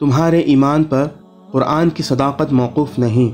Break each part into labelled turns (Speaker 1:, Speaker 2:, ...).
Speaker 1: تمہارے ایمان پر قرآن کی صداقت موقوف نہیں،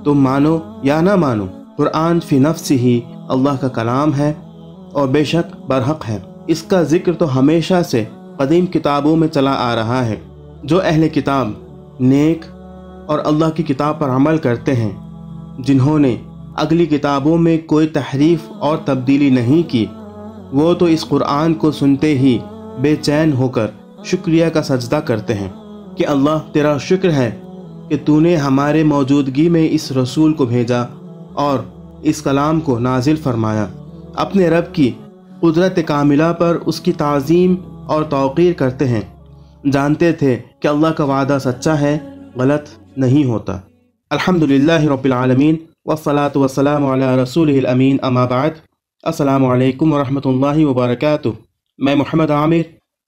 Speaker 1: تم مانو یا نہ مانو، قرآن فی نفس ہی اللہ کا کلام ہے اور بے شک برحق ہے۔ اس کا ذکر تو ہمیشہ سے قدیم کتابوں میں چلا آ رہا ہے۔ جو اہل کتاب نیک اور اللہ کی کتاب پر عمل کرتے ہیں، جنہوں نے اگلی کتابوں میں کوئی تحریف اور تبدیلی نہیں کی، وہ تو اس قرآن کو سنتے ہی بے چین ہو کر شکریہ کا سجدہ کرتے ہیں کہ اللہ تیرا شکر ہے کہ تو نے ہمارے موجودگی میں اس رسول کو بھیجا اور اس کلام کو نازل فرمایا۔ اپنے رب کی قدرت کاملہ پر اس کی تعظیم اور توقیر کرتے ہیں، جانتے تھے کہ اللہ کا وعدہ سچا ہے، غلط نہیں ہوتا۔ الحمدللہ رب العالمین والصلاة والسلام علی رسولہ الامین، اما بعد۔ السلام علیکم ورحمۃ اللہ وبرکاتہ۔ میں محمد عامر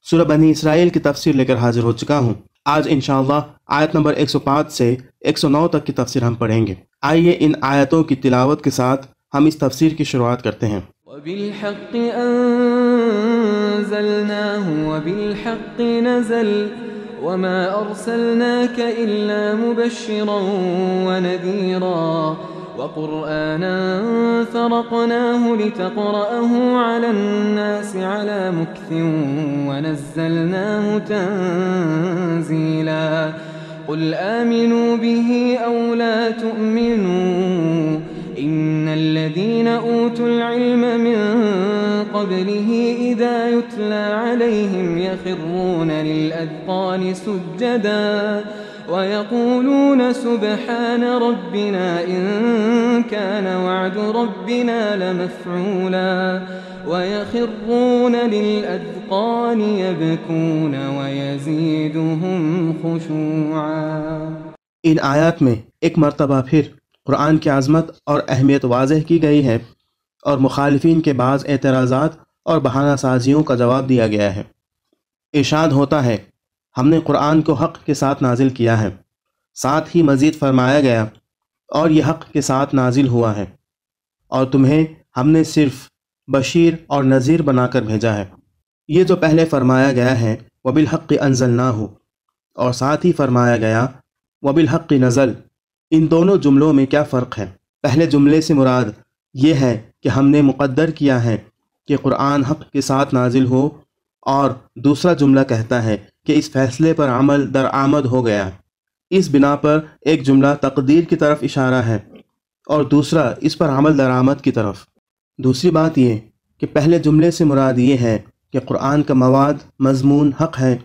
Speaker 1: سورہ بنی اسرائیل کی تفسیر لے کر حاضر ہو چکا ہوں۔ آج انشاءاللہ آیت نمبر 105 سے 109 تک کی تفسیر ہم پڑھیں گے۔ آئیے ان آیتوں کی تلاوت کے ساتھ ہم اس تفسیر کی شروعات کرتے ہیں۔
Speaker 2: وَبِالْحَقِّ أَنزَلْنَاهُ وَبِالْحَقِّ نَزَلَ وَمَا أَرْسَلْنَاكَ إِلَّا مُبَشِّرًا وَنَذِيرًا وَقُرْآنًا فَرَقْنَاهُ لِتَقْرَأَهُ عَلَى النَّاسِ عَلَى مُكْثٍ وَنَزَّلْنَاهُ تَنزِيلًا قُلْ آمِنُوا بِهِ أَوْ لَا تُؤْمِنُوا إِنَّ الَّذِينَ أُوتُوا الْعِلْمَ مِنْ قَبْلِهِ إِذَا يُتْلَى عَلَيْهِمْ يَخِرُّونَ لِلْأَذْقَانِ سُجَّدًا وَيَقُولُونَ سُبْحَانَ رَبِّنَا إِن كَانَ وَعْدُ رَبِّنَا لَمَفْعُولًا وَيَخِرُّونَ لِلْأَذْقَانِ يَبْكُونَ وَيَزِيدُهُمْ خُشُوعًا۔
Speaker 1: ان آیات میں ایک مرتبہ پھر قرآن کی عظمت اور اہمیت واضح کی گئی ہے اور مخالفین کے بعض اعتراضات اور بہانہ سازیوں کا جواب دیا گیا ہے۔ ارشاد ہوتا ہے، ہم نے قرآن کو حق کے ساتھ نازل کیا ہے، ساتھ ہی مزید فرمایا گیا اور یہ حق کے ساتھ نازل ہوا ہے، اور تمہیں ہم نے صرف بشیر اور نذیر بنا کر بھیجا ہے۔ یہ جو پہلے فرمایا گیا ہے وَبِالْحَقِّ أَنزَلْنَاهُ، اور ساتھ ہی فرمایا گیا وَبِالْحَقِّ نَزَلَ، ان دونوں جملوں میں کیا فرق ہے؟ پہلے جملے سے مراد یہ ہے کہ ہم نے مقدر کیا ہے کہ قرآن حق کے ساتھ نازل ہو، اور دوسرا جملہ کہتا ہے کہ اس فیصلے پر عمل درآمد ہو گیا۔ اس بنا پر ایک جملہ تقدیر کی طرف اشارہ ہے اور دوسرا اس پر عمل درآمد کی طرف۔ دوسری بات یہ کہ پہلے جملے سے مراد یہ ہے کہ قرآن کا مواد مضمون حق ہے،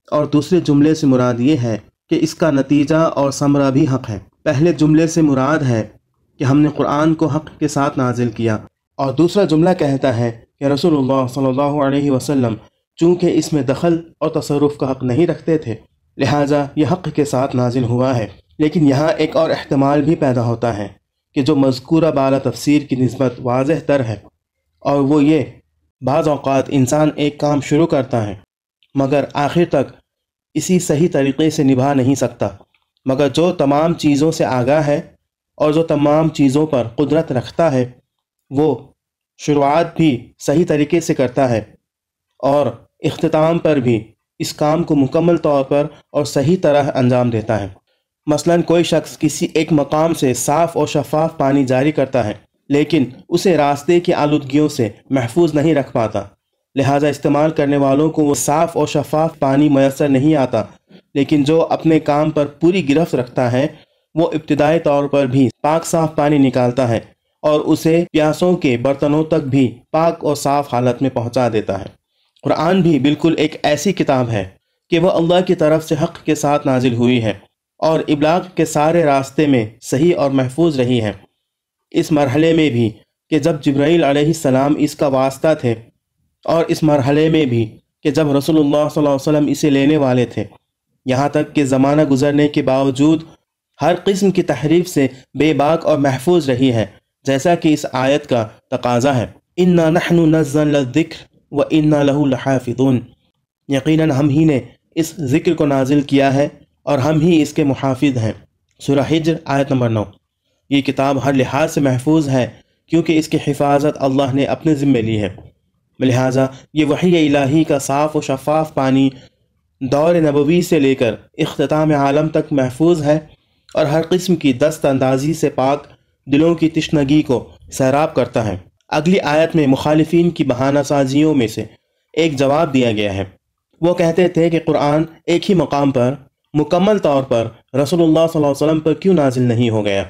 Speaker 1: اور دوسرے جملے سے مراد یہ ہے کہ اس کا نتیجہ اور ثمرہ بھی حق ہے۔ پہلے جملے سے مراد ہے کہ ہم نے قرآن کو حق کے ساتھ نازل کیا، اور دوسرا جملہ کہتا ہے کہ رسول اللہ صلی اللہ علیہ وسلم چونکہ اس میں دخل اور تصرف کا حق نہیں رکھتے تھے، لہٰذا یہ حق کے ساتھ نازل ہوا ہے۔ لیکن یہاں ایک اور احتمال بھی پیدا ہوتا ہے کہ جو مذکورہ بالا تفسیر کی نسبت واضح تر ہے، اور وہ یہ، بعض اوقات انسان ایک کام شروع کرتا ہے مگر آخر تک اسی صحیح طریقے سے نبھا نہیں سکتا، مگر جو تمام چیزوں سے آگاہ ہے اور جو تمام چیزوں پر قدرت رکھتا ہے، وہ شروعات بھی صحیح طریقے سے کرتا ہے اور اختتام پر بھی اس کام کو مکمل طور پر اور صحیح طرح انجام دیتا ہے۔ مثلا کوئی شخص کسی ایک مقام سے صاف اور شفاف پانی جاری کرتا ہے، لیکن اسے راستے کی آلودگیوں سے محفوظ نہیں رکھ پاتا، لہٰذا استعمال کرنے والوں کو وہ صاف اور شفاف پانی میسر نہیں آتا۔ لیکن جو اپنے کام پر پوری گرفت رکھتا ہے، وہ ابتدائی طور پر بھی پاک صاف پانی نکالتا ہے اور اسے پیاسوں کے برتنوں تک بھی پاک اور صاف حالت میں پہنچا دیتا ہے۔ قرآن بھی بالکل ایک ایسی کتاب ہے کہ وہ اللہ کی طرف سے حق کے ساتھ نازل ہوئی ہے اور ابلاغ کے سارے راستے میں صحیح اور محفوظ رہی ہے۔ اس مرحلے میں بھی کہ جب جبرائیل علیہ السلام اس کا واسطہ تھے، اور اس مرحلے میں بھی کہ جب رسول اللہ صلی اللہ علیہ وسلم اسے لینے والے تھے، یہاں تک کہ زمانہ گزرنے کے باوجود ہر قسم کی تحریف سے بے باک اور محفوظ رہی ہے، جیسا کہ اس آیت کا تقاضا ہے، اِنَّا نَحْنُ نَزَّلْنَا الذِّكْرَ وَإِنَّا لَهُ لَحَافِظُونَ، یقیناً ہم ہی نے اس ذکر کو نازل کیا ہے اور ہم ہی اس کے محافظ ہیں۔ سورہ حجر آیت نمبر 9۔ یہ کتاب ہر لحاظ سے محفوظ ہے کیونکہ اس کی حفاظت اللہ نے اپنے ذمے لی ہے، لہٰذا یہ وحی الہی کا صاف و شفاف پانی دور نبوی سے لے کر اختتام عالم تک محفوظ ہے اور ہر قسم کی دست اندازی سے پاک دلوں کی تشنگی کو سیراب کرتا ہے۔ اگلی آیت میں مخالفین کی بہانہ سازیوں میں سے ایک جواب دیا گیا ہے۔ وہ کہتے تھے کہ قرآن ایک ہی مقام پر مکمل طور پر رسول اللہ صلی اللہ علیہ وسلم پر کیوں نازل نہیں ہو گیا،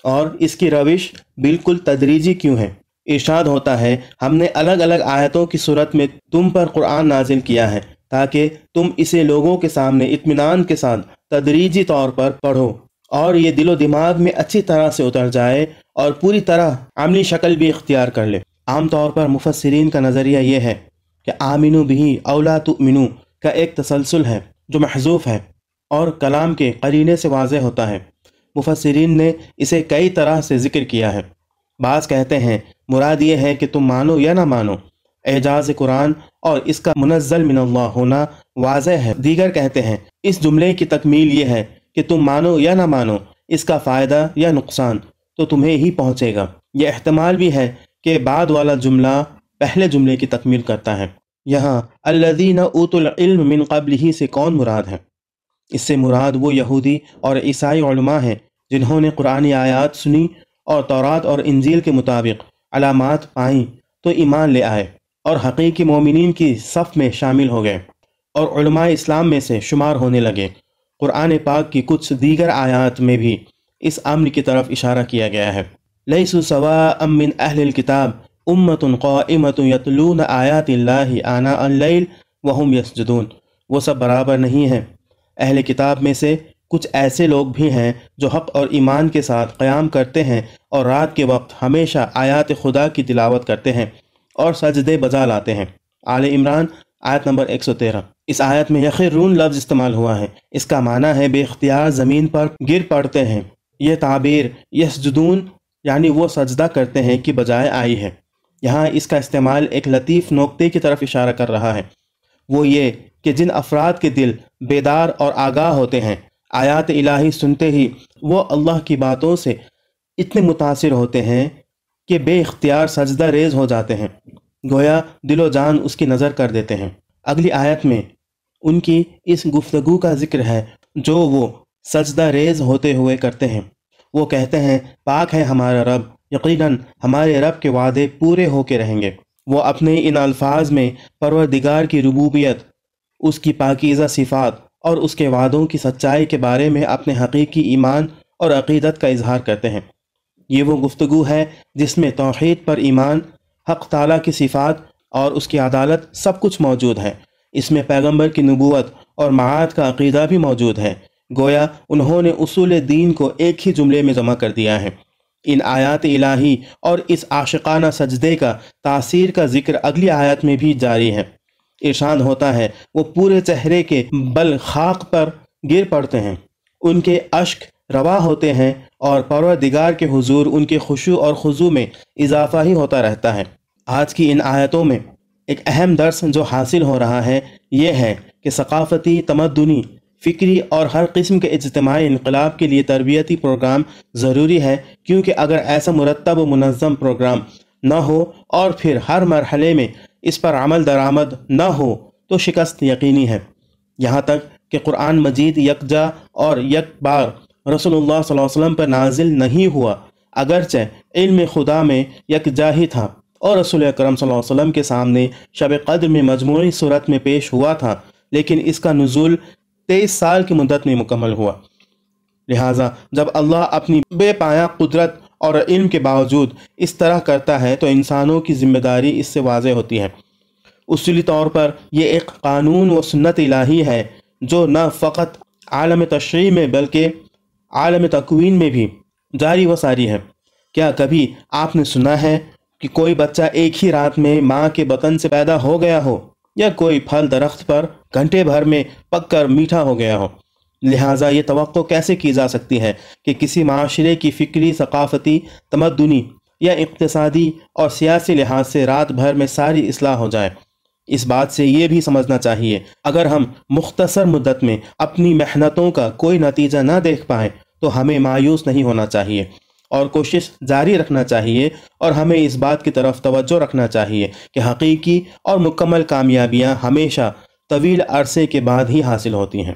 Speaker 1: اور اس کی روش بالکل تدریجی کیوں ہے۔ ارشاد ہوتا ہے، ہم نے الگ الگ آیتوں کی صورت میں تم پر قرآن نازل کیا ہے تاکہ تم اسے لوگوں کے سامنے اطمینان کے ساتھ تدریجی طور پر پڑھو اور یہ دل و دماغ میں اچھی طرح سے اتر جائے اور پوری طرح عملی شکل بھی اختیار کر لے۔ عام طور پر مفسرین کا نظریہ یہ ہے کہ آمنو بہی او لا تؤمنو کا ایک تسلسل ہے جو محذوف ہے اور کلام کے قرینے سے واضح ہوتا ہے۔ مفسرین نے اسے کئی طرح سے ذکر کیا ہے۔ بعض کہتے ہیں مراد یہ ہے کہ تم مانو یا نہ مانو، اعجاز قرآن اور اس کا منزل من اللہ ہونا واضح ہے۔ دیگر کہتے ہیں اس جملے کی تکمیل یہ ہے کہ تم مانو یا نہ مانو، اس کا فائدہ یا نقصان تو تمہیں ہی پہنچے گا۔ یہ احتمال بھی ہے کہ بعد والا جملہ پہلے جملے کی تکمیل کرتا ہے۔ یہاں الذین اوتوا العلم من قبلہ سے کون مراد ہے؟ اس سے مراد وہ یہودی اور عیسائی علماء ہیں جنہوں نے قرآنی آیات سنی اور تورات اور انجیل کے مطابق علامات پائیں تو ایمان لے آئے اور حقیقی مومنین کی صف میں شامل ہو گئے اور علماء اسلام میں سے شمار ہونے لگے۔ قرآن پاک کی کچھ دیگر آیات میں بھی اس امر کی طرف اشارہ کیا گیا ہے۔ لیسوا سواء من اہل الکتاب امۃ قائمۃ یتلون آیات اللہ آناء اللیل وہم یسجدون، وہ سب برابر نہیں ہیں۔ اہل کتاب میں سے کچھ ایسے لوگ بھی ہیں جو حق اور ایمان کے ساتھ قیام کرتے ہیں اور رات کے وقت ہمیشہ آیات خدا کی تلاوت کرتے ہیں اور سجدے بجا لاتے ہیں۔ آل عمران آیت نمبر 113۔ اس آیت میں یخرون لفظ استعمال ہوا ہے، اس کا معنی ہے بے اختیار زمین پر گر پڑتے ہیں۔ یہ تعبیر یسجدون یعنی وہ سجدہ کرتے ہیں کی بجائے آئی ہے۔ یہاں اس کا استعمال ایک لطیف نکتے کی طرف اشارہ کر رہا ہے، وہ یہ کہ جن افراد کے دل بیدار اور آگاہ ہوتے ہیں، آیات الہی سنتے ہی وہ اللہ کی باتوں سے اتنے متاثر ہوتے ہیں کہ بے اختیار سجدہ ریز ہو جاتے ہیں، گویا دل و جان اس کی نظر کر دیتے ہیں۔ اگلی آیت میں ان کی اس گفتگو کا ذکر ہے جو وہ سجدہ ریز ہوتے ہوئے کرتے ہیں۔ وہ کہتے ہیں پاک ہے ہمارا رب، یقیناً ہمارے رب کے وعدے پورے ہو کے رہیں گے۔ وہ اپنے ان الفاظ میں پروردگار کی ربوبیت، اس کی پاکیزہ صفات اور اس کے وعدوں کی سچائی کے بارے میں اپنے حقیقی ایمان اور عقیدت کا اظہار کرتے ہیں۔ یہ وہ گفتگو ہے جس میں توحید پر ایمان، حق تعالیٰ کی صفات اور اس کی عدالت سب کچھ موجود ہے۔ اس میں پیغمبر کی نبوت اور معاد کا عقیدہ بھی موجود ہے، گویا انہوں نے اصول دین کو ایک ہی جملے میں جمع کر دیا ہے۔ ان آیات الہی اور اس عاشقانہ سجدے کا تاثیر کا ذکر اگلی آیت میں بھی جاری ہے۔ ارشاد ہوتا ہے وہ پورے چہرے کے بل خاک پر گر پڑتے ہیں، ان کے اشک روا ہوتے ہیں اور پروردگار کے حضور ان کے خشوع اور خضوع میں اضافہ ہی ہوتا رہتا ہے۔ آج کی ان آیتوں میں ایک اہم درس جو حاصل ہو رہا ہے یہ ہے کہ ثقافتی، تمدنی، فکری اور ہر قسم کے اجتماعی انقلاب کے لیے تربیتی پروگرام ضروری ہے، کیونکہ اگر ایسا مرتب و منظم پروگرام نہ ہو اور پھر ہر مرحلے میں اس پر عمل درآمد نہ ہو تو شکست یقینی ہے۔ یہاں تک کہ قرآن مجید یکجا اور یک بار رسول اللہ صلی اللہ علیہ وسلم پر نازل نہیں ہوا، اگرچہ علم خدا میں یکجا ہی تھا اور رسول اکرم صلی اللہ علیہ وسلم کے سامنے شب قدر میں مجموعی صورت میں پیش ہوا تھا، لیکن اس کا نزول 23 سال کی مدت میں مکمل ہوا۔ لہٰذا جب اللہ اپنی بے پایہ قدرت اور علم کے باوجود اس طرح کرتا ہے تو انسانوں کی ذمہ داری اس سے واضح ہوتی ہے۔ اصولی طور پر یہ ایک قانون و سنت الہی ہے جو نہ فقط عالم تشریع میں بلکہ عالم تکوین میں بھی جاری و ساری ہے۔ کیا کبھی آپ نے سنا ہے کہ کوئی بچہ ایک ہی رات میں ماں کے بطن سے پیدا ہو گیا ہو، یا کوئی پھل درخت پر گھنٹے بھر میں پک کر میٹھا ہو گیا ہو؟ لہٰذا یہ توقع کیسے کی جا سکتی ہے کہ کسی معاشرے کی فکری، ثقافتی، تمدنی یا اقتصادی اور سیاسی لحاظ سے رات بھر میں ساری اصلاح ہو جائے؟ اس بات سے یہ بھی سمجھنا چاہیے اگر ہم مختصر مدت میں اپنی محنتوں کا کوئی نتیجہ نہ دیکھ پائیں تو ہمیں مایوس نہیں ہونا چاہیے اور کوشش جاری رکھنا چاہیے، اور ہمیں اس بات کی طرف توجہ رکھنا چاہیے کہ حقیقی اور مکمل کامیابیاں ہمیشہ طویل عرصے کے بعد ہی حاصل ہوتی ہیں۔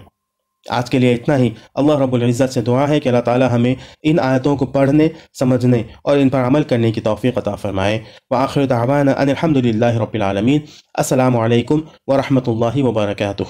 Speaker 1: آج کے لیے اتنا ہی۔ اللہ رب العزت سے دعا ہے کہ اللہ تعالی ہمیں ان آیتوں کو پڑھنے، سمجھنے اور ان پر عمل کرنے کی توفیق عطا فرمائے۔ وآخر دعوانا ان الحمد للہ رب العالمین۔ السلام علیکم ورحمۃ اللہ وبرکاتہ۔